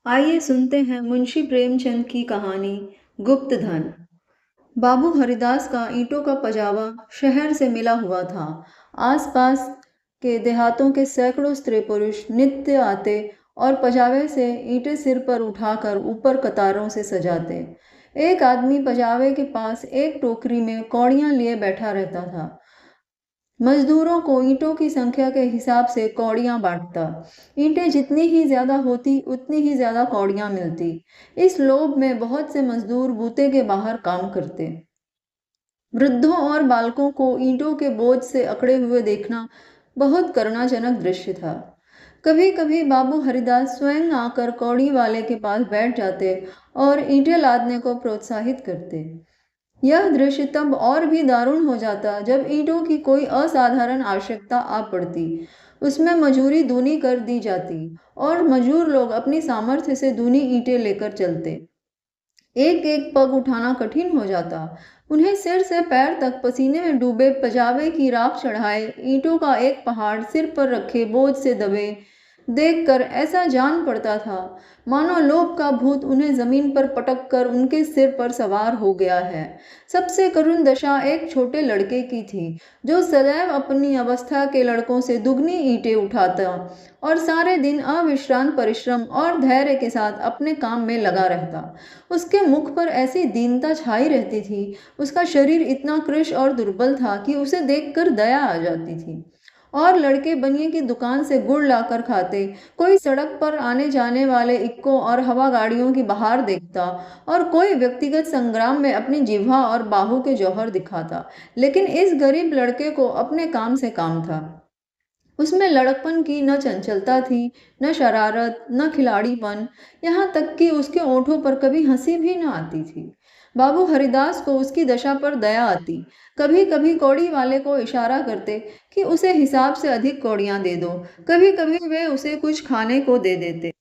आइए सुनते हैं मुंशी प्रेमचंद की कहानी गुप्त धन। बाबू हरिदास का ईंटों का पजावा शहर से मिला हुआ था। आसपास के देहातों के सैकड़ों स्त्री पुरुष नित्य आते और पजावे से ईंटें सिर पर उठाकर ऊपर कतारों से सजाते। एक आदमी पजावे के पास एक टोकरी में कौड़ियां लिए बैठा रहता था। मजदूरों को ईंटों की संख्या के हिसाब से कौड़ियां बांटता। ईंटें जितनी ही ज्यादा होती उतनी ही ज्यादा कौड़ियां मिलती। इस लोभ में बहुत से मजदूर बूते के बाहर काम करते। वृद्धों और बालकों को ईंटों के बोझ से अकड़े हुए देखना बहुत करुणाजनक दृश्य था। कभी कभी बाबू हरिदास स्वयं आकर कौड़ी वाले के पास बैठ जाते और ईंटें लादने को प्रोत्साहित करते। यह दृश्य तब और भी दारुण हो जाता जब ईंटों की कोई असाधारण आवश्यकता आ पड़ती। उसमें मजूरी दूनी कर दी जाती और मजूर लोग अपनी सामर्थ्य से दूनी ईंटें लेकर चलते। एक एक पग उठाना कठिन हो जाता। उन्हें सिर से पैर तक पसीने में डूबे पजावे की राख चढ़ाए ईंटों का एक पहाड़ सिर पर रखे बोझ से दबे देखकर ऐसा जान पड़ता था मानो लोभ का भूत उन्हें जमीन पर पटक कर उनके सिर पर सवार हो गया है। सबसे करुण दशा एक छोटे लड़के की थी जो सदैव अपनी अवस्था के लड़कों से दुगनी ईंटें उठाता और सारे दिन अविश्रांत परिश्रम और धैर्य के साथ अपने काम में लगा रहता। उसके मुख पर ऐसी दीनता छाई रहती थी। उसका शरीर इतना कृश और दुर्बल था कि उसे देखकर दया आ जाती थी। और लड़के बनिए की दुकान से गुड़ लाकर खाते। कोई सड़क पर आने जाने वाले इक्कों और हवा गाड़ियों की बहार देखता और कोई व्यक्तिगत संग्राम में अपनी जिह्वा और बाहु के जौहर दिखाता। लेकिन इस गरीब लड़के को अपने काम से काम था। उसमें लड़कपन की न चंचलता थी, न शरारत, न खिलाड़ीपन, यहाँ तक कि उसके ओंठों पर कभी हंसी भी न आती थी। बाबू हरिदास को उसकी दशा पर दया आती। कभी कभी कौड़ी वाले को इशारा करते कि उसे हिसाब से अधिक कौड़ियां दे दो। कभी कभी वे उसे कुछ खाने को दे देते।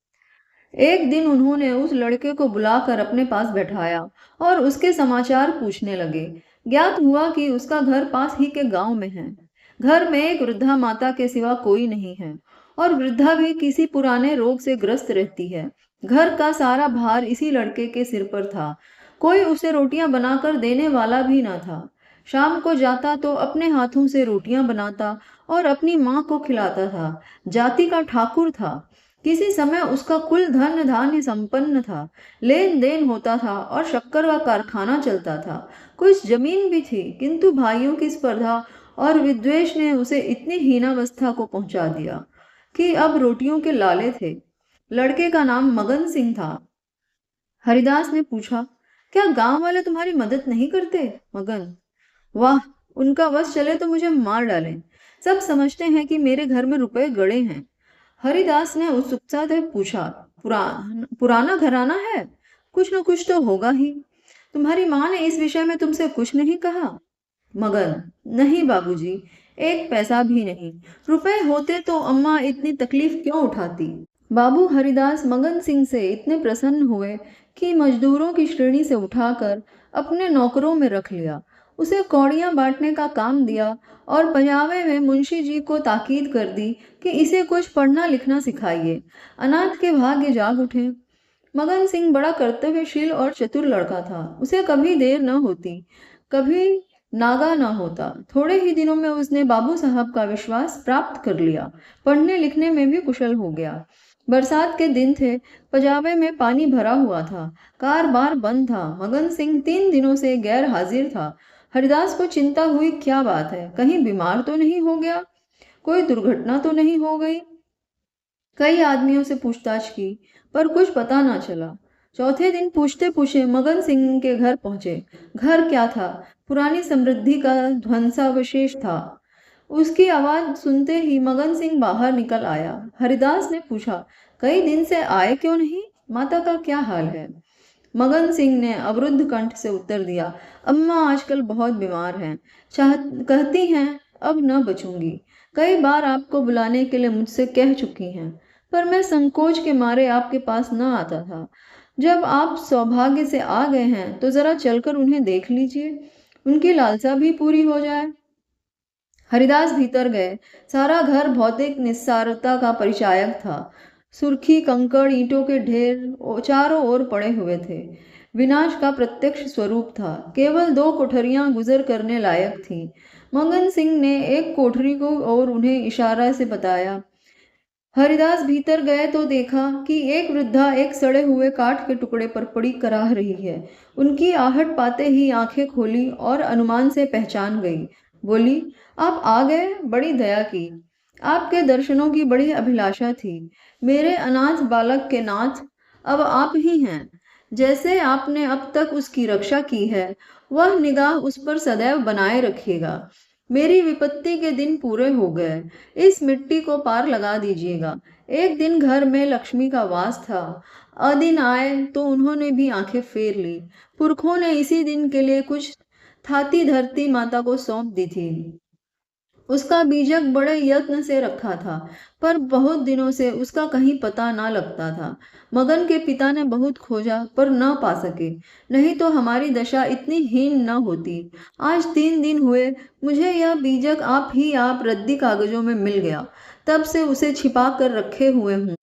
एक दिन उन्होंने उस लड़के को बुलाकर अपने पास बैठाया और उसके समाचार पूछने लगे। ज्ञात हुआ कि उसका घर पास ही के गांव में है। घर में एक वृद्धा माता के सिवा कोई नहीं है और वृद्धा भी किसी पुराने रोग से ग्रस्त रहती है। घर का सारा भार इसी लड़के के सिर पर था। कोई उसे रोटियां बनाकर देने वाला भी न था। शाम को जाता तो अपने हाथों से रोटियां बनाता और अपनी माँ को खिलाता था। जाति का ठाकुर था। किसी समय उसका कुल धन धान्य संपन्न था। लेन देन होता था और शक्कर का कारखाना चलता था। कुछ जमीन भी थी, किंतु भाइयों की स्पर्धा और विद्वेष ने उसे इतनी हीनावस्था को पहुंचा दिया कि अब रोटियों के लाले थे। लड़के का नाम मगन सिंह था। हरिदास ने पूछा, क्या गांव वाले तुम्हारी मदद नहीं करते? मगन, वाह, उनका वश चले तो मुझे मार डालें। सब समझते हैं कि मेरे घर में रुपए गड़े हैं। हरिदास ने उत्सुकता से पूछा, पुराना घराना है, कुछ न कुछ तो होगा ही। तुम्हारी माँ ने इस विषय में तुमसे कुछ नहीं कहा? मगन, नहीं बाबूजी, एक पैसा भी नहीं। रुपए होते तो अम्मा इतनी तकलीफ क्यों उठाती? बाबू हरिदास मगन सिंह से इतने प्रसन्न हुए कि मजदूरों की श्रेणी से उठाकर अपने नौकरों में रख लिया। उसे कौड़ियां बांटने का काम दिया और पजावे में मुंशी जी को ताकीद कर दी कि इसे कुछ पढ़ना लिखना सिखाइए। अनाथ के भाग्य जाग उठे। मगन सिंह बड़ा कर्तव्यशील और चतुर लड़का था। उसे कभी देर न होती, कभी नागा न होता। थोड़े ही दिनों में उसने बाबू साहब का विश्वास प्राप्त कर लिया। पढ़ने लिखने में भी कुशल हो गया। बरसात के दिन थे। पजावे में पानी भरा हुआ था। कार बार बंद था। मगन सिंह 3 दिनों से गैर हाजिर था। हरिदास को चिंता हुई, क्या बात है, कहीं बीमार तो नहीं हो गया, कोई दुर्घटना तो नहीं हो गई। कई आदमियों से पूछताछ की पर कुछ पता ना चला। चौथे दिन पूछते पूछे मगन सिंह के घर पहुंचे। घर क्या था, पुरानी समृद्धि का ध्वंसावशेष था। उसकी आवाज सुनते ही मगन सिंह बाहर निकल आया। हरिदास ने पूछा, कई दिन से आए क्यों नहीं? माता का क्या हाल है? मगन सिंह ने अवरुद्ध कंठ से उत्तर दिया, अम्मा आजकल बहुत बीमार हैं। चाह कहती हैं अब न बचूंगी। कई बार आपको बुलाने के लिए मुझसे कह चुकी हैं, पर मैं संकोच के मारे आपके पास न आता था। जब आप सौभाग्य से आ गए हैं तो जरा चलकर उन्हें देख लीजिए, उनकी लालसा भी पूरी हो जाए। हरिदास भीतर गए। सारा घर भौतिक निस्सारता का परिचायक था। सुर्खी कंकड़ ईंटों के ढेर चारों ओर पड़े हुए थे। विनाश का प्रत्यक्ष स्वरूप था। केवल 2 कोठरियां गुजर करने लायक थीं। मगन सिंह ने एक कोठरी को और उन्हें इशारा से बताया। हरिदास भीतर गए तो देखा कि एक वृद्धा एक सड़े हुए काठ के टुकड़े पर पड़ी कराह रही है। उनकी आहट पाते ही आंखें खोली और अनुमान से पहचान गई। बोली, आप आ गए, बड़ी दया की। आपके दर्शनों की बड़ी अभिलाषा थी। मेरे अनाथ बालक के नाथ अब आप ही हैं। जैसे आपने अब तक उसकी रक्षा की है, वह निगाह उस पर सदैव बनाए रखिएगा। मेरी विपत्ति के दिन पूरे हो गए। इस मिट्टी को पार लगा दीजिएगा। एक दिन घर में लक्ष्मी का वास था। अदिन आए तो उन्होंने भी आंखें फेर ली। पुरखों ने इसी दिन के लिए कुछ थाती धरती माता को सौंप दी थी। उसका बीजक बड़े यत्न से रखा था, पर बहुत दिनों से उसका कहीं पता ना लगता था। मगन के पिता ने बहुत खोजा पर न पा सके, नहीं तो हमारी दशा इतनी हीन न होती। आज 3 दिन हुए मुझे यह बीजक आप रद्दी कागजों में मिल गया। तब से उसे छिपा कर रखे हुए हूँ।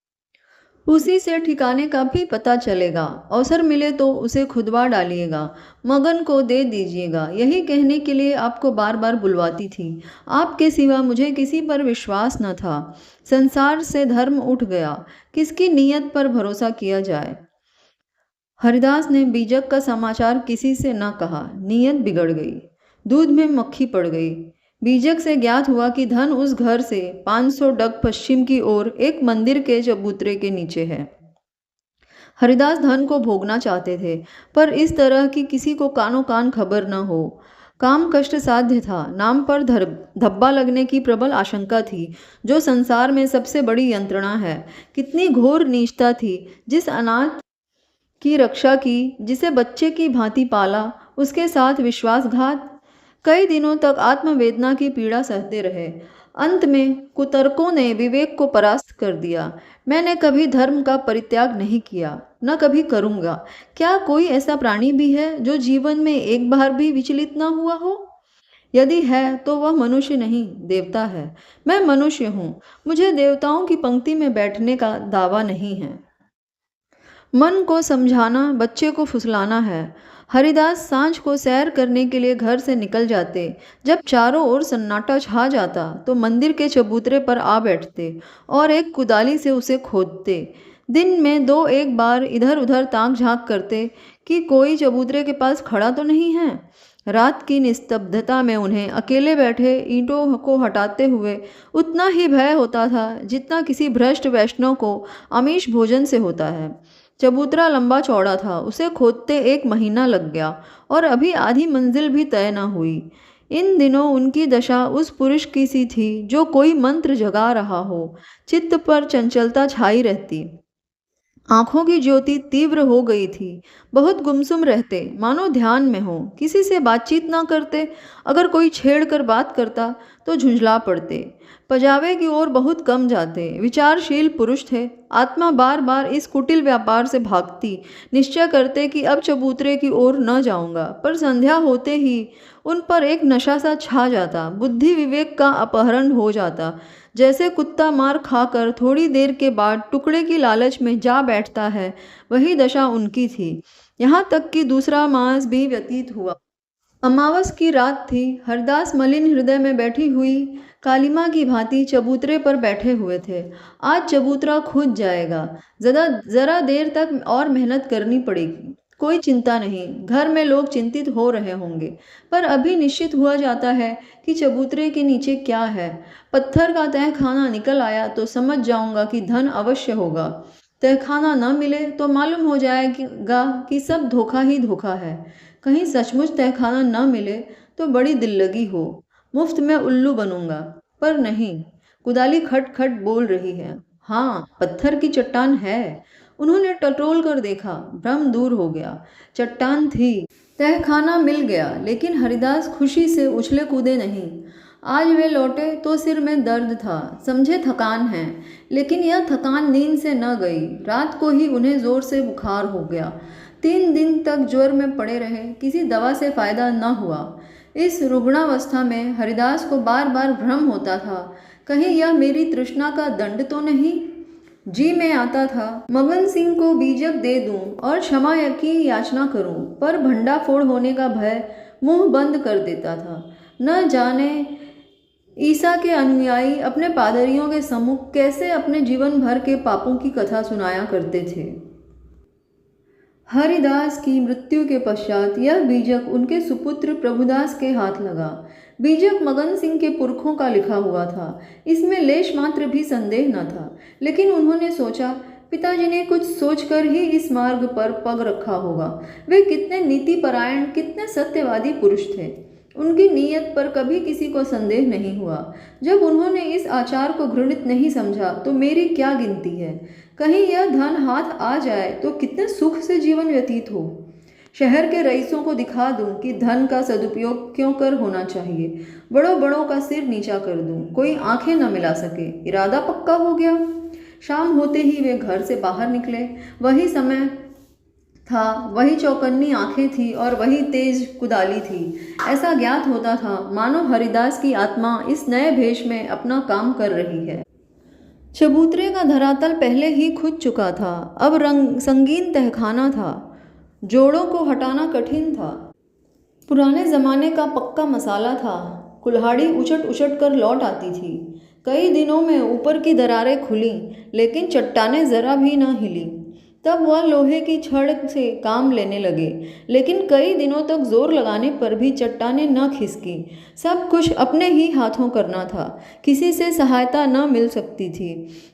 उसी से ठिकाने का भी पता चलेगा। अवसर मिले तो उसे खुदवा डालिएगा, मगन को दे दीजिएगा। यही कहने के लिए आपको बार बार बुलवाती थी। आपके सिवा मुझे किसी पर विश्वास न था। संसार से धर्म उठ गया, किसकी नीयत पर भरोसा किया जाए। हरिदास ने बीजक का समाचार किसी से न कहा। नीयत बिगड़ गई, दूध में मक्खी पड़ गई। बीजक से ज्ञात हुआ कि धन उस घर से 500 डग पश्चिम की ओर एक मंदिर के चबूतरे के नीचे है। हरिदास धन को भोगना चाहते थे, पर इस तरह की किसी को कानो कान खबर न हो। काम कष्ट साध्य था। नाम पर धब्बा लगने की प्रबल आशंका थी, जो संसार में सबसे बड़ी यंत्रणा है। कितनी घोर नीचता थी। जिस अनाथ की रक्षा की, जिसे बच्चे की भांति पाला, उसके साथ विश्वासघात। कई दिनों तक आत्मवेदना की पीड़ा सहते रहे। अंत में कुतर्कों ने विवेक को परास्त कर दिया। मैंने कभी धर्म का परित्याग नहीं किया, न कभी करूँगा। क्या कोई ऐसा प्राणी भी है जो जीवन में एक बार भी विचलित न हुआ हो? यदि है तो वह मनुष्य नहीं, देवता है। मैं मनुष्य हूँ। मुझे देवताओं की पंक्ति में बैठने का दावा नहीं है। मन को समझाना, बच्चे को फुसलाना है। हरिदास सांझ को सैर करने के लिए घर से निकल जाते। जब चारों ओर सन्नाटा छा जाता तो मंदिर के चबूतरे पर आ बैठते और एक कुदाली से उसे खोदते। दिन में 2-1 बार इधर उधर ताक झांक करते कि कोई चबूतरे के पास खड़ा तो नहीं है। रात की निस्तब्धता में उन्हें अकेले बैठे ईंटों को हटाते हुए उतना ही भय होता था जितना किसी भ्रष्ट वैष्णव को आमिष भोजन से होता है। चबूतरा लंबा चौड़ा था। उसे खोदते 1 महीना लग गया और अभी आधी मंजिल भी तय न हुई। इन दिनों उनकी दशा उस पुरुष की सी थी जो कोई मंत्र जगा रहा हो। चित्त पर चंचलता छाई रहती। आंखों की ज्योति तीव्र हो गई थी। बहुत गुमसुम रहते, मानो ध्यान में हो। किसी से बातचीत ना करते। अगर कोई छेड़ कर बात करता तो झुंझला पड़ते। पजावे की ओर बहुत कम जाते। विचारशील पुरुष थे। आत्मा बार बार इस कुटिल व्यापार से भागती। निश्चय करते कि अब चबूतरे की ओर न जाऊंगा, पर संध्या होते ही उन पर एक नशा सा छा जाता। बुद्धि विवेक का अपहरण हो जाता। जैसे कुत्ता मार खाकर थोड़ी देर के बाद टुकड़े की लालच में जा बैठता है, वही दशा उनकी थी। यहाँ तक कि दूसरा मास भी व्यतीत हुआ। अमावस की रात थी। हरदास मलिन हृदय में बैठी हुई कालिमा की भांति चबूतरे पर बैठे हुए थे। आज चबूतरा खुद जाएगा। जरा देर तक और मेहनत करनी पड़ेगी। कोई चिंता नहीं। घर में लोग चिंतित हो रहे होंगे, पर अभी निश्चित हुआ जाता है कि चबूतरे के नीचे क्या है। पत्थर का तहखाना निकल आया तो समझ जाऊंगा कि धन अवश्य होगा। तहखाना न मिले तो मालूम हो जाएगा कि सब धोखा ही धोखा है। कहीं सचमुच तहखाना न मिले तो बड़ी दिल्लगी हो। मुफ्त में उल्लू बनूंगा। पर नहीं, कुदाली खट खट बोल रही है। हाँ, पत्थर की चट्टान है। उन्होंने टटोल कर देखा। भ्रम दूर हो गया। चट्टान थी। तहखाना मिल गया। लेकिन हरिदास खुशी से उछले कूदे नहीं। आज वे लौटे तो सिर में दर्द था। समझे थकान है, लेकिन यह थकान नींद से न गई। रात को ही उन्हें जोर से बुखार हो गया। 3 दिन तक ज्वर में पड़े रहे। किसी दवा से फायदा न हुआ। इस रुग्णावस्था में हरिदास को बार बार भ्रम होता था, कहीं यह मेरी तृष्णा का दंड तो नहीं। जी मैं आता था मगन सिंह को बीजक दे दूं और क्षमा की याचना करूं, पर भंडाफोड़ होने का भय मुंह बंद कर देता था। न जाने ईसा के अनुयायी अपने पादरियों के सम्मुख कैसे अपने जीवन भर के पापों की कथा सुनाया करते थे। हरिदास की मृत्यु के पश्चात यह बीजक उनके सुपुत्र प्रभुदास के हाथ लगा। बीजक मगन सिंह के पुरखों का लिखा हुआ था, इसमें लेश मात्र भी संदेह न था। लेकिन उन्होंने सोचा, पिताजी ने कुछ सोचकर ही इस मार्ग पर पग रखा होगा। वे कितने नीतिपरायण, कितने सत्यवादी पुरुष थे। उनकी नीयत पर कभी किसी को संदेह नहीं हुआ। जब उन्होंने इस आचार को घृणित नहीं समझा तो मेरी क्या गिनती है। कहीं यह धन हाथ आ जाए तो कितने सुख से जीवन व्यतीत हो। शहर के रईसों को दिखा दूं कि धन का सदुपयोग क्यों कर होना चाहिए। बड़ों बड़ों का सिर नीचा कर दूं, कोई आंखें न मिला सके। इरादा पक्का हो गया। शाम होते ही वे घर से बाहर निकले। वही समय था, वही चौकन्नी आंखें थी और वही तेज कुदाली थी। ऐसा ज्ञात होता था मानो हरिदास की आत्मा इस नए भेष में अपना काम कर रही है। चबूतरे का धरातल पहले ही खुद चुका था, अब संगीन तहखाना था। जोड़ों को हटाना कठिन था। पुराने जमाने का पक्का मसाला था। कुल्हाड़ी उछट उछट कर लौट आती थी। कई दिनों में ऊपर की दरारें खुली, लेकिन चट्टानें जरा भी न हिली। तब वह लोहे की छड़ से काम लेने लगे, लेकिन कई दिनों तक जोर लगाने पर भी चट्टानें न खिसकी। सब कुछ अपने ही हाथों करना था, किसी से सहायता न मिल सकती थी।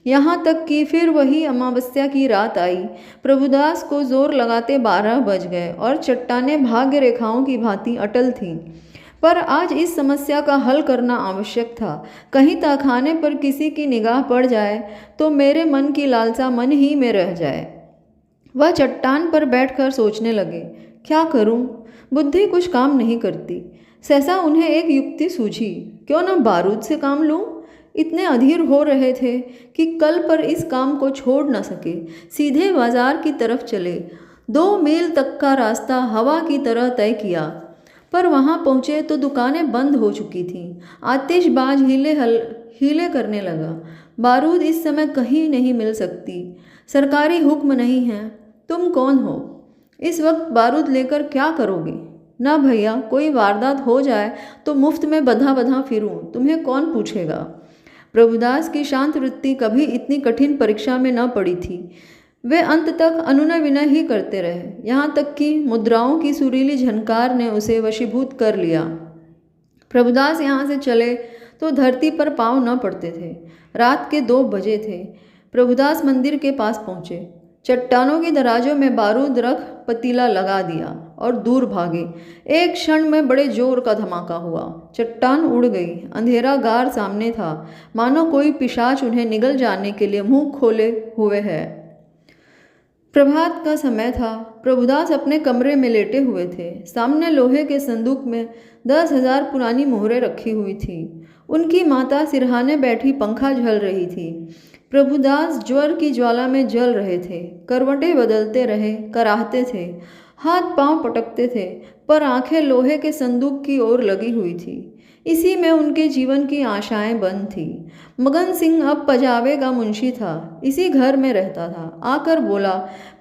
यहाँ तक कि फिर वही अमावस्या की रात आई। प्रभुदास को जोर लगाते 12 बज गए और चट्टानें भाग्य रेखाओं की भांति अटल थीं। पर आज इस समस्या का हल करना आवश्यक था। कहीं तहखाने पर किसी की निगाह पड़ जाए तो मेरे मन की लालसा मन ही में रह जाए। वह चट्टान पर बैठकर सोचने लगे, क्या करूं? बुद्धि कुछ काम नहीं करती। सहसा उन्हें एक युक्ति सूझी, क्यों न बारूद से काम लूं? इतने अधीर हो रहे थे कि कल पर इस काम को छोड़ न सके। सीधे बाजार की तरफ चले। 2 मील तक का रास्ता हवा की तरह तय किया, पर वहां पहुंचे तो दुकानें बंद हो चुकी थीं। आतिशबाज हीले करने लगा। बारूद इस समय कहीं नहीं मिल सकती। सरकारी हुक्म नहीं है। तुम कौन हो? इस वक्त बारूद लेकर क्या करोगे? ना भैया, कोई वारदात हो जाए तो मुफ्त में बधा बधा फिरूं, तुम्हें कौन पूछेगा। प्रभुदास की शांत वृत्ति कभी इतनी कठिन परीक्षा में न पड़ी थी। वे अंत तक अनुनय विनय ही करते रहे, यहाँ तक कि मुद्राओं की सुरीली झनकार ने उसे वशीभूत कर लिया। प्रभुदास यहाँ से चले तो धरती पर पांव न पड़ते थे। रात के 2 बजे थे। प्रभुदास मंदिर के पास पहुँचे। चट्टानों की दराजों में बारूद रख पतीला लगा दिया और दूर भागे। एक क्षण में बड़े जोर का धमाका हुआ। चट्टान उड़ गई। अंधेरा गार सामने था, मानो कोई पिशाच उन्हें निगल जाने के लिए मुंह खोले हुए है। प्रभात का समय था। प्रभुदास अपने कमरे में लेटे हुए थे। सामने लोहे के संदूक में 10,000 पुरानी मोहरें रखी हुई थी। उनकी माता सिरहाने बैठी पंखा झल रही थी। प्रभुदास ज्वर की ज्वाला में जल रहे थे। करवटें बदलते रहे, कराहते थे, हाथ पांव पटकते थे, पर आंखें लोहे के संदूक की ओर लगी हुई थी। इसी में उनके जीवन की आशाएं बंद थी। मगन सिंह अब पजावे का मुंशी था, इसी घर में रहता था। आकर बोला,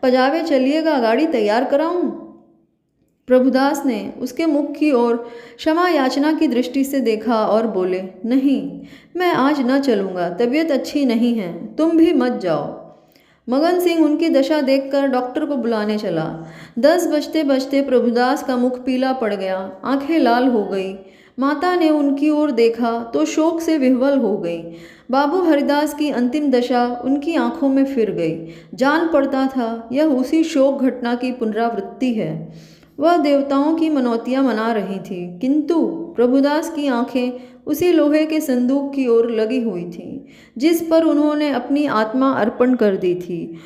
पजावे चलिएगा, गाड़ी तैयार कराऊं? प्रभुदास ने उसके मुख की ओर क्षमा याचना की दृष्टि से देखा और बोले, नहीं, मैं आज न चलूँगा, तबीयत अच्छी नहीं है, तुम भी मत जाओ। मगन सिंह उनकी दशा देखकर डॉक्टर को बुलाने चला। 10 बजते बजते प्रभुदास का मुख पीला पड़ गया, आंखें लाल हो गई। माता ने उनकी ओर देखा तो शोक से विह्वल हो गई। बाबू हरिदास की अंतिम दशा उनकी आंखों में फिर गई। जान पड़ता था यह उसी शोक घटना की पुनरावृत्ति है। वह देवताओं की मनौतियाँ मना रही थी, किंतु प्रभुदास की आंखें उसी लोहे के संदूक की ओर लगी हुई थीं, जिस पर उन्होंने अपनी आत्मा अर्पण कर दी थी।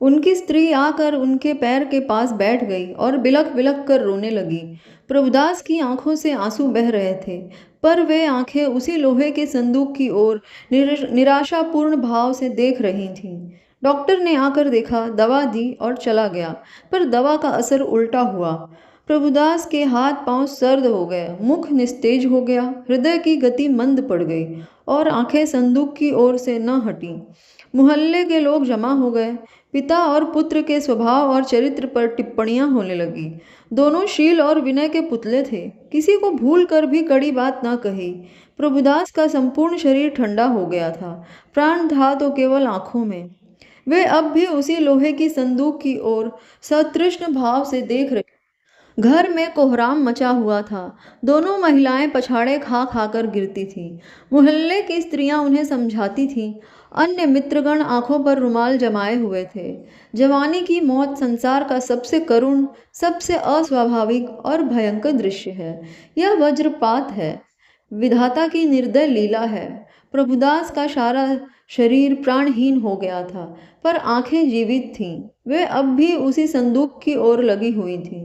उनकी स्त्री आकर उनके पैर के पास बैठ गई और बिलख बिलख कर रोने लगी। प्रभुदास की आंखों से आंसू बह रहे थे, पर वे आंखें उसी लोहे के संदूक की ओर निराशापूर्ण भाव से देख रही थीं। डॉक्टर ने आकर देखा, दवा दी और चला गया, पर दवा का असर उल्टा हुआ। प्रभुदास के हाथ पांव सर्द हो गए, मुख निस्तेज हो गया, हृदय की गति मंद पड़ गई और आंखें संदूक की ओर से न हटी। मोहल्ले के लोग जमा हो गए। पिता और पुत्र के स्वभाव और चरित्र पर टिप्पणियां होने लगी। दोनों शील और विनय के पुतले थे, किसी को भूल कर भी कड़ी बात ना कही। प्रभुदास का संपूर्ण शरीर ठंडा हो गया था, प्राण था तो केवल आंखों में। वे अब भी उसी लोहे की संदूक की ओर सतृष्ण भाव से देख रहे। घर में कोहराम मचा हुआ था। दोनों महिलाएं पछाड़े खा खाकर गिरती थीं। मोहल्ले की स्त्रियां उन्हें समझाती थीं। अन्य मित्रगण आंखों पर रुमाल जमाए हुए थे। जवानी की मौत संसार का सबसे करुण, सबसे अस्वाभाविक और भयंकर दृश्य है। यह वज्रपात है, विधाता की निर्दय लीला है। प्रभुदास का सारा शरीर प्राणहीन हो गया था, पर आंखें जीवित थीं। वे अब भी उसी संदूक की ओर लगी हुई थीं।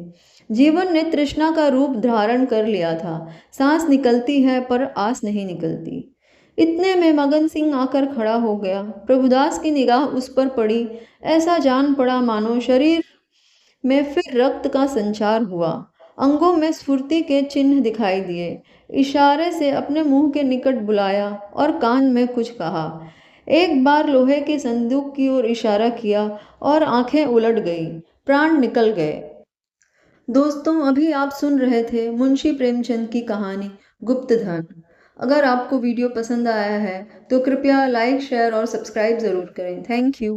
जीवन ने तृष्णा का रूप धारण कर लिया था। सांस निकलती है पर आस नहीं निकलती। इतने में मगन सिंह आकर खड़ा हो गया। प्रभुदास की निगाह उस पर पड़ी। ऐसा जान पड़ा मानो शरीर में फिर रक्त का संचार हुआ। अंगों में स्फूर्ति के चिन्ह दिखाई दिए। इशारे से अपने मुंह के निकट बुलाया और कान में कुछ कहा। एक बार लोहे के संदूक की ओर इशारा किया और आंखें उलट गई, प्राण निकल गए। दोस्तों, अभी आप सुन रहे थे मुंशी प्रेमचंद की कहानी गुप्तधन। अगर आपको वीडियो पसंद आया है तो कृपया लाइक, शेयर और सब्सक्राइब ज़रूर करें। Thank you.